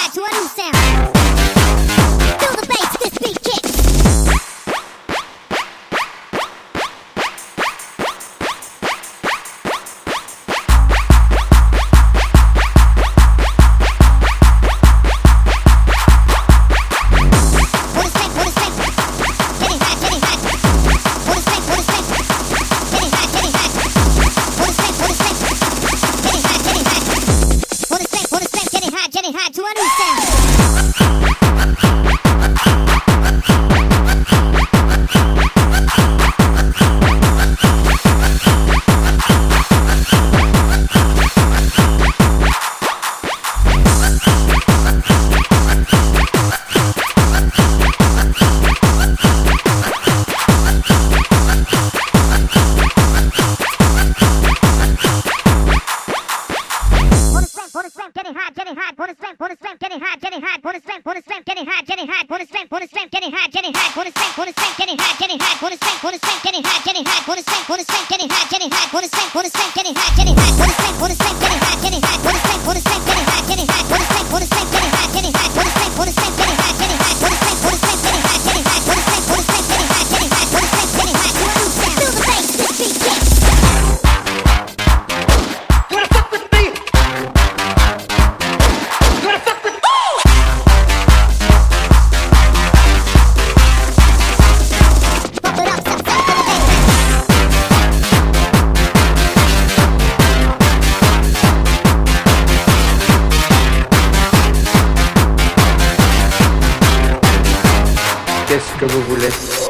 high to a new sound. Feel the bass, this beat kicks. Getting high to a new sound. Getting high, getting high, bonus strength, getting high, getting high, bonus strength, getting high, getting high, bonus strength, getting high, getting high, bonus strength, getting high, getting high, bonus strength, getting high, getting high, bonus strength, getting high, getting high, bonus strength, getting high, getting high, bonus strength, getting high, getting high, bonus strength, getting high, getting high, bonus strength, getting high, getting high, bonus strength, getting high, getting high, bonus strength, getting high, getting high, bonus strength, getting high, getting high, bonus strength, getting high, to a new sound. Feel the bass, this beat kicks. Qu'est-ce que vous voulez?